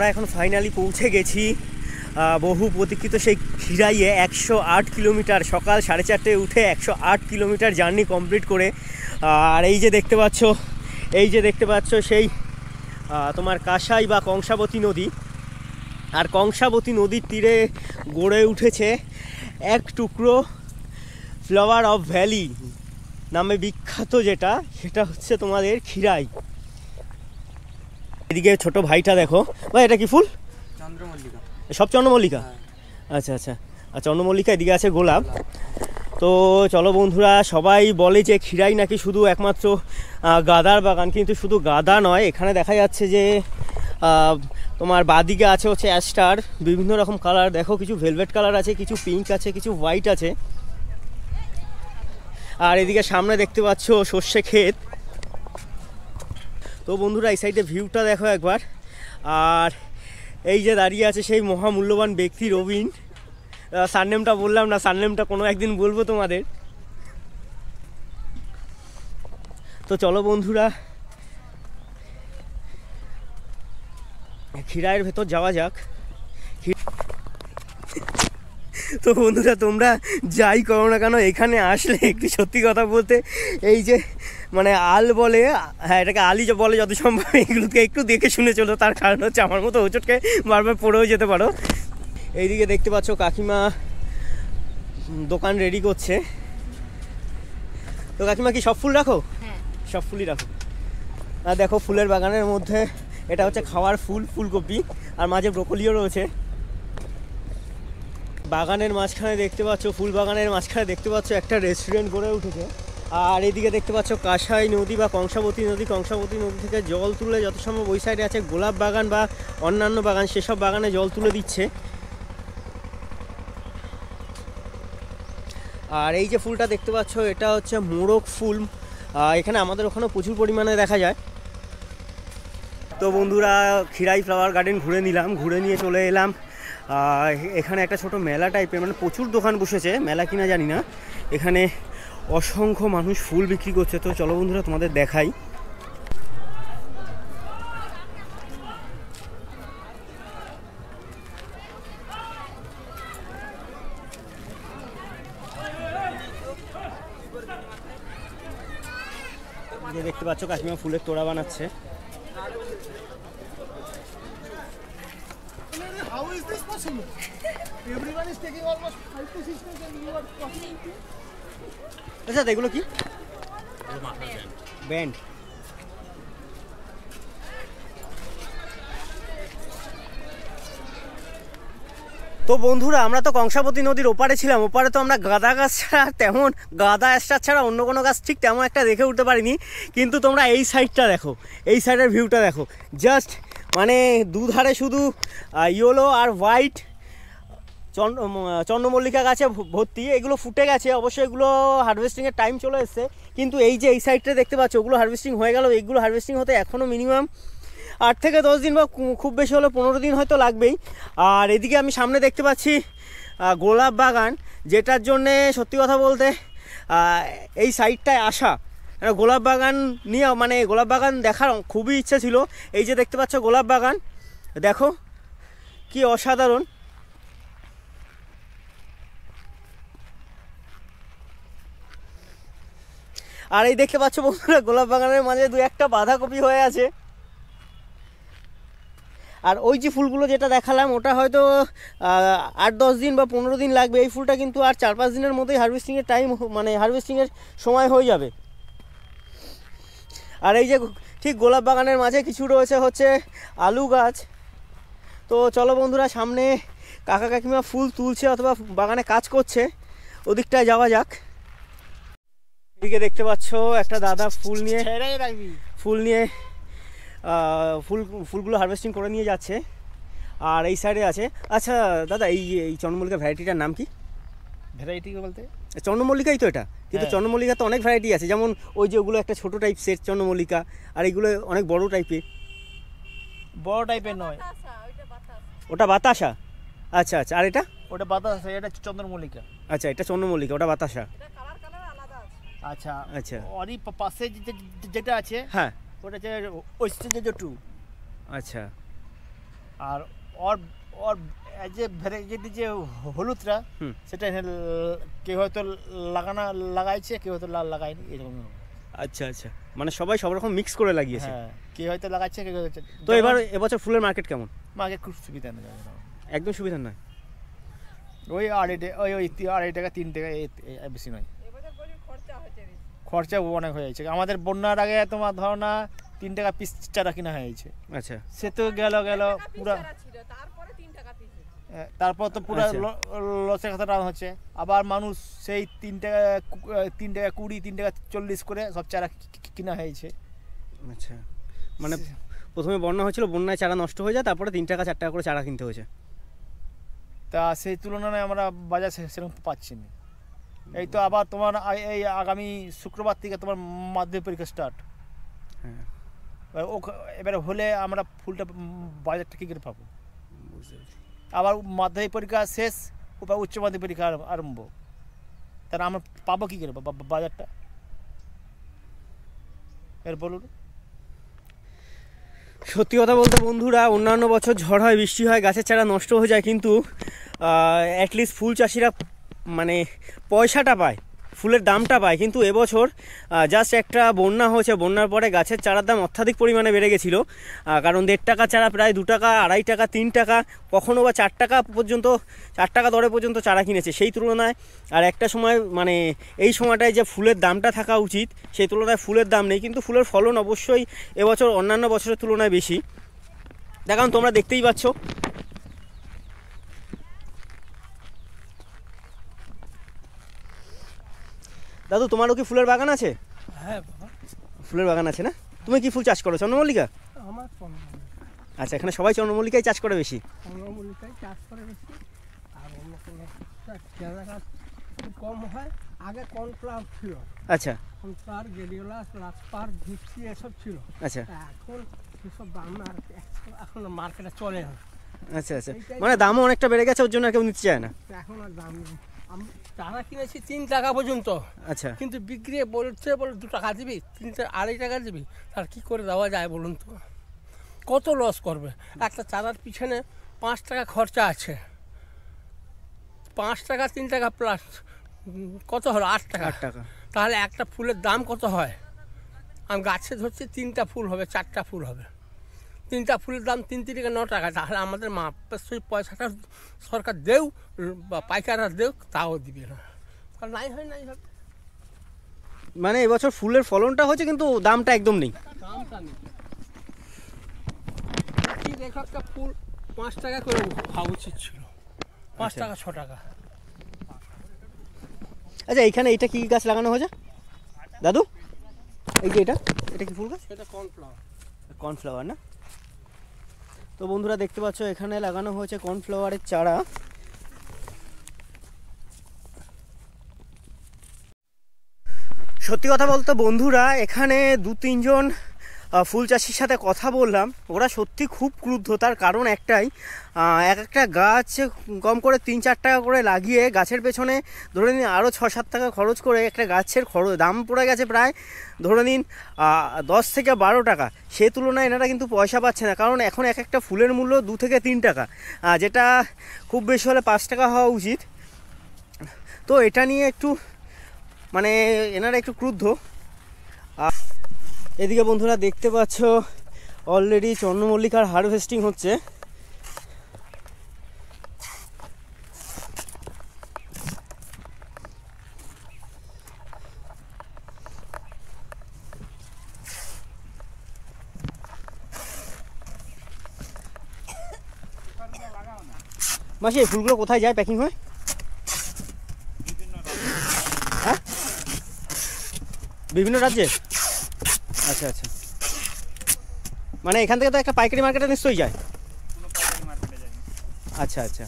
আমরা এখন ফাইনালি পৌঁছে গেছি বহু প্রতীক্ষিত সেই খিরাইয়ে। 108 কিলোমিটার, সকাল 4:30 উঠে 108 কিলোমিটার জার্নি কমপ্লিট করে। আর এই যে দেখতে পাচ্ছ সেই তোমার কাঁসাই বা কংসাবতী নদী। আর কংসাবতী নদীর তীরে গড়ে উঠেছে এক টুকরো ফ্লাওয়ার অফ ভ্যালি নামে বিখ্যাত, সেটা হচ্ছে তোমাদের খিরাই। এদিকে ছোট ভাইটা দেখো, ভাই এটা কি ফুল? চন্দ্রমল্লিকা। সব চন্দ্রমল্লিকা? আচ্ছা আচ্ছা, আর চন্দ্রমল্লিকা, এদিকে আছে গোলাপ। তো চলো বন্ধুরা, সবাই বলে যে খিরাই নাকি শুধু একমাত্র গাঁদার বাগান, কিন্তু শুধু গাঁদা নয়, এখানে দেখা যাচ্ছে যে তোমার বাদিকে আছে হচ্ছে অ্যাস্টার, বিভিন্ন রকম কালার। দেখো, কিছু ভেলভেট কালার আছে, কিছু পিঙ্ক আছে, কিছু হোয়াইট আছে। আর এদিকে সামনে দেখতে পাচ্ছ সর্ষে ক্ষেত। তো বন্ধুরা, এই সাইডে ভিউটা দেখো একবার। আর এই যে দাঁড়িয়ে আছে সেই মহামূল্যবান ব্যক্তি রবিন। সারনেমটা বললাম না, সারনেমটা কোনো একদিন বলবো তোমাদের। তো চলো বন্ধুরা, খিরাইয়ের ভেতর যাওয়া যাক। তো বন্ধুরা, তোমরা যাই করো না কেন, এখানে আসলে একটু সত্যি কথা বলতে, এই যে মানে আল বলে, হ্যাঁ এটাকে আলই বলে যত সম্ভব, এগুলোকে একটু দেখে শুনে চলো। তার কারণ হচ্ছে আমার মতো হোঁচটকে বারবার পড়েও যেতে পারো। এইদিকে দেখতে পাচ্ছ কাকিমা দোকান রেডি করছে। তো কাকিমা কি সব ফুল রাখো? হ্যাঁ, সব ফুলই রাখো। আর দেখো, ফুলের বাগানের মধ্যে এটা হচ্ছে খাওয়ার ফুল, ফুলকপি, আর মাঝে ব্রোকলিও রয়েছে। বাগানের মাঝখানে দেখতে পাচ্ছ, ফুল বাগানের মাঝখানে দেখতে পাচ্ছ একটা রেস্টুরেন্ট গড়ে উঠেছে। আর এদিকে দেখতে পাচ্ছ কাঁসাই নদী বা কংসাবতী নদী। কংসাবতী নদী থেকে জল তুলে যত সম্ভব ওই সাইডে আছে গোলাপ বাগান বা অন্যান্য বাগান, সেসব বাগানে জল তুলে দিচ্ছে। আর এই যে ফুলটা দেখতে পাচ্ছ, এটা হচ্ছে মোরগ ফুল। এখানে আমাদের ওখানেও প্রচুর পরিমাণে দেখা যায়। তো বন্ধুরা, খিরাই ফ্লাওয়ার গার্ডেন ঘুরে নিয়ে চলে এলাম। এখানে একটা ছোট মেলা টাইপের, মানে প্রচুর দোকান বসেছে, মেলা কিনা জানি না। এখানে অসংখ্য মানুষ ফুল বিক্রি করছে। তো চলো বন্ধুরা, তোমাদের দেখাই। যে দেখতে পাচ্ছ কাকিমা ফুলের তোড়া বানাচ্ছে। How is this possible? Everyone is taking almost 5 to 6 minutes and you are talking. আচ্ছা, এগুলো কি? ব্যান্ড। তো বন্ধুরা, আমরা তো কংসাবতী নদীর ওপারে ছিলাম। ওপারে তো আমরা গাঁদা গাছ ছাড়া তেমন, গাঁদা অ্যাস্টার ছাড়া অন্য কোনো গাছ ঠিক তেমন একটা দেখে উঠতে পারিনি। কিন্তু তোমরা এই সাইডটা দেখো, এই সাইডের ভিউটা দেখো, জাস্ট মানে দুধারে শুধু ইয়েলো আর হোয়াইট চন্দ্রমল্লিকা গাছে ভর্তি। এগুলো ফুটে গেছে অবশ্যই, এগুলো হারভেস্টিংয়ের টাইম চলে এসছে। কিন্তু এই যে এই সাইডটা দেখতে পাচ্ছ, ওগুলো হারভেস্টিং হয়ে গেল। এইগুলো হারভেস্টিং হতে এখনও মিনিমাম 8 থেকে 10 দিন বা খুব বেশি হলে 15 দিন হয়তো লাগবেই। আর এদিকে আমি সামনে দেখতে পাচ্ছি গোলাপ বাগান, যেটার জন্যে সত্যি কথা বলতে এই সাইডটায় আসা, গোলাপ বাগান নিয়ে, মানে গোলাপ বাগান দেখার খুবই ইচ্ছা ছিল। এই যে দেখতে পাচ্ছ গোলাপ বাগান, দেখো কি অসাধারণ। আর এই দেখতে পাচ্ছ বন্ধুরা, গোলাপ বাগানের মাঝে 2-1টা বাঁধাকপি হয়ে আছে। আর ওই যে ফুলগুলো যেটা দেখালাম, ওটা হয়তো 8-10 দিন বা 15 দিন লাগবে। এই ফুলটা কিন্তু আর 4-5 দিনের মধ্যেই হারভেস্টিংয়ের টাইম, মানে হারভেস্টিংয়ের সময় হয়ে যাবে। আর এই যে ঠিক গোলাপ বাগানের মাঝে কিছু রয়েছে হচ্ছে আলু গাছ। তো চলো বন্ধুরা, সামনে কাকা কাকিমা ফুল তুলছে অথবা বাগানে কাজ করছে, ওদিকটায় যাওয়া যাক। এদিকে দেখতে পাচ্ছ একটা দাদা ফুলগুলো হারভেস্টিং করে নিয়ে যাচ্ছে। আর এই সাইডে আছে, আচ্ছা দাদা, এই চন্দ্রমল্লিকা ভ্যারাইটিটার নাম কি? ভ্যারাইটি বলতে চন্দ্রমল্লিকাই তো এটা, কিন্তু চন্দ্রমল্লিকা তো অনেক ভ্যারাইটি আছে। যেমন ওই যে ওগুলো একটা ছোটো টাইপ সেট চন্দ্রমল্লিকা, আর এইগুলো অনেক বড় টাইপের। বড় টাইপের নয়, ওটা বাতাসা। আচ্ছা আচ্ছা, আর এটা? ওটা বাতাসা, এটা চন্দ্রমল্লিকা। আচ্ছা, এটা চন্দ্রমল্লিকা, ওটা বাতাসা। আচ্ছা আচ্ছা, ওরই পাশে যেটা আছে, হ্যাঁ, ওটা হচ্ছে ওয়েস্টেজ 2। আচ্ছা। আর ওর ওর যে ভ্যারাইটি যে হলুদটা সেটা কেউ হয়তো লাগাইছে, কেউ হয়তো লাগায়নি, এরকম। আচ্ছা আচ্ছা, মানে সবাই সব রকম মিক্স করে লাগিয়েছে। হ্যাঁ, কেউ হয়তো লাগাচ্ছে, কেউ হয়তো। তো এবছর ফুলের মার্কেট কেমন? মার্কেট খুব সুবিধা নেই, একদম সুবিধা নয়। ওই 2.5 টাকা 3 টাকা, বেশি নয়। খরচা অনেক হয়ে যাচ্ছে। আমাদের বন্যার আগে তোমার ধরো না 3 টাকা পিস চারা কিনা হয়েছে। আচ্ছা, সে তো গেল পুরো, তারপর তো পুরো লসের কথা হচ্ছে। আবার মানুষ সেই 3 টাকা 20, 3 টাকা 40 করে সব চারা কিনা হয়েছে। আচ্ছা, মানে প্রথমে বন্যা হয়েছিল, বন্যায় চারা নষ্ট হয়ে যায়, তারপরে 3 টাকা 4 টাকা করে চারা কিনতে হয়েছে। তা সেই তুলনায় আমরা বাজার সেরকম পাচ্ছি না। এই তো আবার তোমার এই আগামী শুক্রবার থেকে তোমার মাধ্যমিক পরীক্ষা স্টার্ট। হ্যাঁ, এবারে হলে আমরা ফুলটা বাজারটা কী করে পাবো? আবার মাধ্যমিক পরীক্ষা শেষ, উচ্চ মাধ্যমিক পরীক্ষা আরম্ভ, তাহলে আমরা পাবো কী করে বাজারটা? এর বলুন। সত্যি কথা বলতে বন্ধুরা, অন্যান্য বছর ঝড় হয়, বৃষ্টি হয়, গাছের চারা নষ্ট হয়ে যায়, কিন্তু অ্যাটলিস্ট ফুল চাষিরা মানে পয়সাটা পায়, ফুলের দামটা পায়। কিন্তু এবছর জাস্ট একটা বন্যা হয়েছে, বন্যার পরে গাছের চারার দাম অত্যাধিক পরিমাণে বেড়ে গেছিলো। কারণ 1.5 টাকা চারা প্রায় 2 টাকা, 2.5 টাকা, 3 টাকা, কখনো বা 4 টাকা পর্যন্ত, 4 টাকা দরে পর্যন্ত চারা কিনেছে। সেই তুলনায় আর একটা সময় মানে এই সময়টায় যে ফুলের দামটা থাকা উচিত, সেই তুলনায় ফুলের দাম নেই। কিন্তু ফুলের ফলন অবশ্যই এবছর অন্যান্য বছরের তুলনায় বেশি। দেখান, তোমরা দেখতেই পাচ্ছ। দাদু, তোমারও কি ফুলের বাগান আছে? হ্যাঁ, ফুলের বাগান আছে না? তুমি কি ফুল চাষ করো? চন্দ্রমল্লিকা? আমার আচ্ছা, এখানে সবাই চন্দ্রমল্লিকাই চাষ করে বেশি। চন্দ্রমল্লিকাই চাষ করে বেশি, আর অন্য কোনো চারা গাছ খুব কম হয়। আগে কর্নফ্লাওয়ার ছিল। আচ্ছা, কর্নফ্লাওয়ার, গেরিওলাস, লাসপার, জিপসি এসব ছিল। আচ্ছা এখন সেসব দাম আর এখন মার্কেটে চলে না। আচ্ছা আচ্ছা, মানে দামও অনেকটা বেড়ে গেছে, ওর জন্য আর কেউ নিতে চায় না। এখন আর দাম নেই। আমি চারা কিনেছি 3 টাকা পর্যন্ত, আচ্ছা, কিন্তু বিক্রি বলে 2 টাকা দিবি, 2.5 টাকা দিবি, তার কী করে দেওয়া যায় বলুন তো? কত লস করবে? একটা চারার পিছনে 5 টাকা খরচা আছে, 5 টাকা 3 টাকা প্লাস কত হলো? 8 টাকা। 8 টাকা। তাহলে একটা ফুলের দাম কত হয়? আমি গাছে ধরছি 3টা ফুল হবে, 4টা ফুল হবে, 3টা ফুলের দাম 3 থেকে 9 টাকা। তাহলে আমাদের সেই পয়সাটা সরকার দেও বা পাইকাররা দেও, তাও দিবে না। তাহলে নাই হয়, নাই হবে। মানে এবছর ফুলের ফলনটা হচ্ছে, কিন্তু দামটা একদম নেই। দামটা নেই। কি দেখো, একটা ফুল 5 টাকা করে হওয়া উচিত ছিল, 5 টাকা 6 টাকা। আচ্ছা, এইখানে এটা কি গাছ লাগানো হয়েছে দাদু? এই যে এটা কি ফুল গাছ? এটা কর্নফ্লাওয়ার। কর্নফ্লাওয়ার না? তো বন্ধুরা দেখতে পাচ্ছ, এখানে লাগানো হয়েছে কর্নফ্লাওয়ারের চারা। সত্যি কথা বলতে বন্ধুরা, এখানে 2-3 জন ফুল চাষির সাথে কথা বললাম, ওরা সত্যি খুব ক্রুদ্ধ। তার কারণ একটাই, একটা গাছ কম করে 3-4 টাকা করে লাগিয়ে গাছের পেছনে ধরে নিন আরও 6-7 টাকা খরচ করে একটা গাছের দাম পড়ে গেছে প্রায় ধরে নিন 10 থেকে 12 টাকা। সে তুলনায় এনারা কিন্তু পয়সা পাচ্ছে না, কারণ এখন একটা ফুলের মূল্য 2 থেকে 3 টাকা, যেটা খুব বেশি হলে 5 টাকা হওয়া উচিত। তো এটা নিয়ে একটু মানে এনারা একটু ক্রুদ্ধ। এদিকে বন্ধুরা দেখতে পাচ্ছ, অলরেডি চন্দ্রমল্লিকার হারভেস্টিং হচ্ছে। মাসি, এই ফুলগুলো কোথায় যায় প্যাকিং হয়? হ্যাঁ, বিভিন্ন রাজ্যে। আচ্ছা আচ্ছা, মানে এখান থেকে তো একটা পাইকারি মার্কেটে নিশ্চয়ই যায়। আচ্ছা আচ্ছা,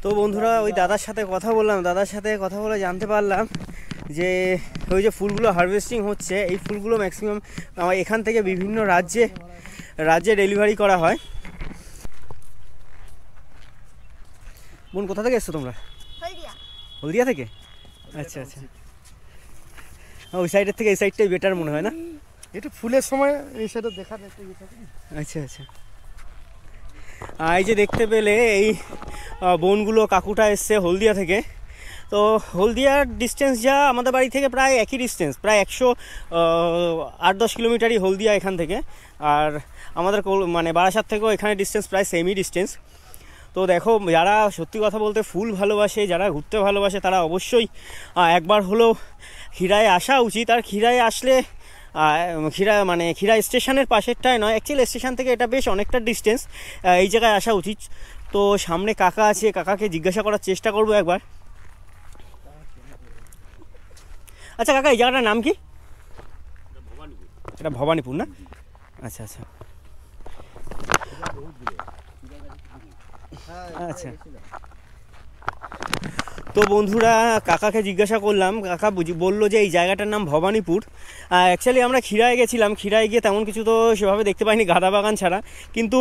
তো বন্ধুরা ওই দাদার সাথে কথা বললাম, দাদার সাথে কথা বলে জানতে পারলাম যে ওই যে ফুলগুলো হারভেস্টিং হচ্ছে, এই ফুলগুলো ম্যাক্সিমাম এখান থেকে বিভিন্ন রাজ্যে ডেলিভারি করা হয়। বোন কোথা থেকে এসছো তোমরা? হলদিয়া থেকে? আচ্ছা আচ্ছা, ওই সাইডের থেকে এই সাইডটাই বেটার মনে হয় না? একটু ফুলের সময় এই সাইডে দেখা যায়। আচ্ছা আচ্ছা, এই যে দেখতে পেলে এই বোনগুলো কাকুটা এসছে হলদিয়া থেকে। তো হলদিয়ার ডিস্টেন্স যা আমাদের বাড়ি থেকে প্রায় একই ডিস্টেন্স, প্রায় 108-10 কিলোমিটারই হলদিয়া এখান থেকে। আর আমাদের মানে বারাসাত থেকেও এখানে ডিস্টেন্স প্রায় সেমই ডিস্টেন্স। তো দেখো, যারা সত্যি কথা বলতে ফুল ভালোবাসে, যারা ঘুরতে ভালোবাসে, তারা অবশ্যই একবার হলেও ক্ষীরায় আসা উচিত। আর ক্ষীরায় আসলে ক্ষীরা স্টেশনের পাশেরটায় নয়, অ্যাকচুয়ালি স্টেশন থেকে এটা বেশ অনেকটা ডিস্টেন্স, এই জায়গায় আসা উচিত। তো সামনে কাকা আছে, কাকাকে জিজ্ঞাসা করার চেষ্টা করবো একবার। আচ্ছা কাকা, এই জায়গাটার নাম কি? এটা ভবানীপুর না? আচ্ছা আচ্ছা আচ্ছা। তো বন্ধুরা, কাকাকে জিজ্ঞাসা করলাম, কাকা বললো যে এই জায়গাটার নাম ভবানীপুর। অ্যাকচুয়ালি আমরা ক্ষীরায় গেছিলাম, ক্ষীরায় গিয়ে তেমন কিছু তো সেভাবে দেখতে পাইনি গাঁদা বাগান ছাড়া, কিন্তু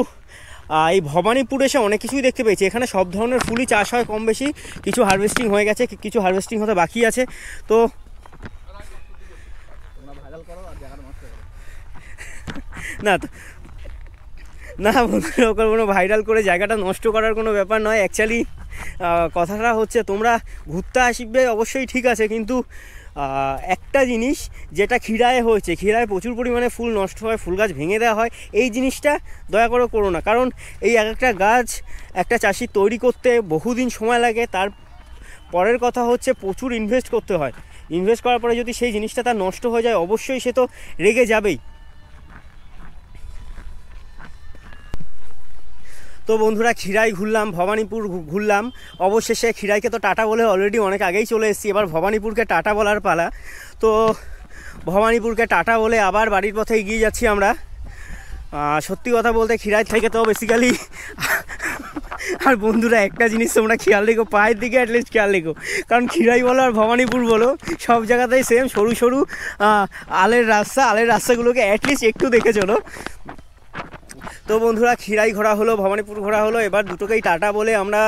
এই ভবানীপুর এসে অনেক কিছুই দেখতে পেয়েছি। এখানে সব ধরনের ফুলই চাষ হয় কম বেশি, কিছু হারভেস্টিং হয়ে গেছে, কিছু হারভেস্টিং হতে বাকি আছে। তো না বন্ধুরা, কোনো ভাইরাল করে জায়গাটা নষ্ট করার কোনো ব্যাপার নয়। অ্যাকচুয়ালি কথাটা হচ্ছে, তোমরা ঘুরতে আসবে অবশ্যই ঠিক আছে, কিন্তু একটা জিনিস যেটা ক্ষীরায় হয়েছে, ক্ষীরায় প্রচুর পরিমাণে ফুল নষ্ট হয়, ফুল গাছ ভেঙে দেওয়া হয়, এই জিনিসটা দয়া করে করো না। কারণ এই একটা গাছ একটা চাষি তৈরি করতে বহুদিন সময় লাগে। তার পরের কথা হচ্ছে প্রচুর ইনভেস্ট করতে হয়। ইনভেস্ট করার পরে যদি সেই জিনিসটা তার নষ্ট হয়ে যায়, অবশ্যই সে তো রেগে যাবেই। তো বন্ধুরা, ক্ষীরাই ঘুরলাম, ভবানীপুর ঘুরলাম, অবশেষে ক্ষীরাইকে তো টাটা বলে অলরেডি অনেক আগেই চলে এসেছি, এবার ভবানীপুরকে টাটা বলার পালা। তো ভবানীপুরকে টাটা বলে আবার বাড়ির পথে এগিয়ে যাচ্ছি আমরা। সত্যি কথা বলতে ক্ষীরাই থেকে তো বেসিক্যালি, আর বন্ধুরা একটা জিনিস তোমরা খেয়াল রেখো, পায়ের দিকে অ্যাটলিস্ট খেয়াল রেখো, কারণ ক্ষীরাই বলো আর ভবানীপুর বলো সব জায়গাতেই সেম, সরু সরু আলের রাস্তাগুলোকে অ্যাটলিস্ট একটু দেখে চলো। তো বন্ধুরা, ক্ষীরাই ঘোরা হলো, ভবানীপুর ঘোরা হলো, এবার দুটোকেই টাটা বলে আমরা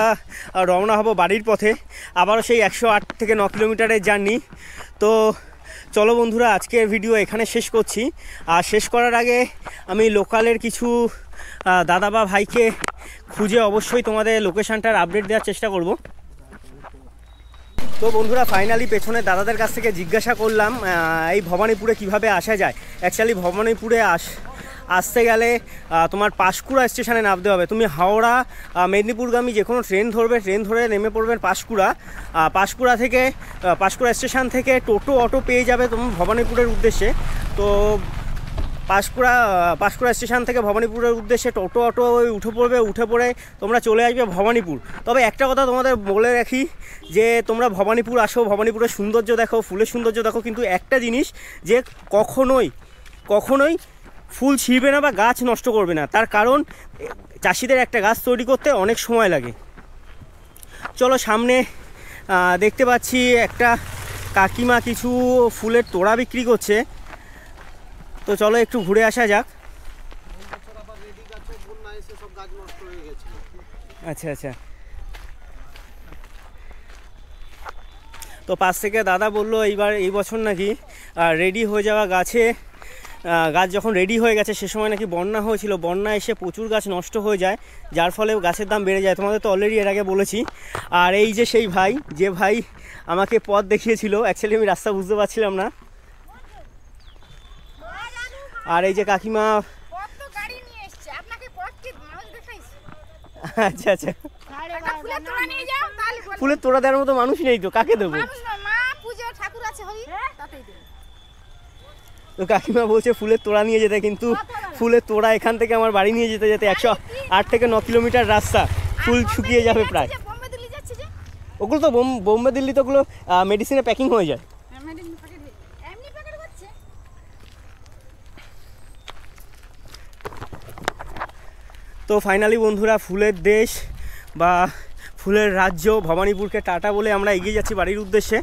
রওনা হব বাড়ির পথে। আবারও সেই 108 থেকে 9 কিলোমিটারের জার্নি। তো চলো বন্ধুরা, আজকের ভিডিও এখানে শেষ করছি। আর শেষ করার আগে আমি লোকালের কিছু দাদা বা ভাইকে খুঁজে অবশ্যই তোমাদের লোকেশানটার আপডেট দেওয়ার চেষ্টা করব। তো বন্ধুরা, ফাইনালি পেছনে দাদাদের কাছ থেকে জিজ্ঞাসা করলাম এই ভবানীপুরে কিভাবে আসা যায়। অ্যাকচুয়ালি ভবানীপুরে আসতে গেলে তোমার পাঁশকুড়া স্টেশনে নামতে হবে। তুমি হাওড়া মেদিনীপুরগামী যে কোনো ট্রেন ধরে নেমে পড়বেন পাঁশকুড়া স্টেশন থেকে টোটো অটো পেয়ে যাবে তুমি ভবানীপুরের উদ্দেশ্যে। তো পাঁশকুড়া স্টেশন থেকে ভবানীপুরের উদ্দেশ্যে টোটো অটো উঠে পড়ে তোমরা চলে আসবে ভবানীপুর। তবে একটা কথা তোমাদের বলে রাখি, যে তোমরা ভবানীপুর আসো, ভবানীপুরের সৌন্দর্য দেখো, ফুলের সৌন্দর্য দেখো, কিন্তু একটা জিনিস, যে কখনোই ফুল ছিঁড়বে না বা গাছ নষ্ট করবে না। তার কারণ চাষিদের একটা গাছ তৈরি করতে অনেক সময় লাগে। চলো, সামনে দেখতে পাচ্ছি একটা কাকিমা কিছু ফুলের তোড়া বিক্রি করছে, তো চলো একটু ঘুরে আসা যাক। আচ্ছা আচ্ছা। তো পাশ থেকে দাদা বললো এই বছর নাকি রেডি হয়ে যাওয়া গাছ যখন রেডি হয়ে গেছে, সে সময় নাকি বন্যা হয়েছিল, বন্যা এসে প্রচুর গাছ নষ্ট হয়ে যায়, যার ফলে গাছের দাম বেড়ে যায়। তোমাদের তো অলরেডি এর আগে বলেছি। আর এই যে সেই ভাই, যে ভাই আমাকে পথ দেখিয়েছিল, অ্যাকচুয়ালি আমি রাস্তা বুঝতে পারছিলাম না। আর এই যে কাকিমা, আচ্ছা আচ্ছা, ফুলের তোড়া দেওয়ার মতো মানুষ নেই তো, কাকে দেবো? তো কাকিমা বলছে ফুলের তোড়া নিয়ে যেতে, কিন্তু ফুলের তোড়া এখান থেকে আমার বাড়ি নিয়ে যেতে 108 থেকে 9 কিলোমিটার রাস্তা, ফুল শুকিয়ে যাবে প্রায়। ওগুলো তো বোম্বে দিল্লি তো ওগুলো মেডিসিনে প্যাকিং হয়ে যায়। তো ফাইনালি বন্ধুরা, ফুলের দেশ বা ফুলের রাজ্য ভবানীপুরকে টাটা বলে আমরা এগিয়ে যাচ্ছি বাড়ির উদ্দেশ্যে।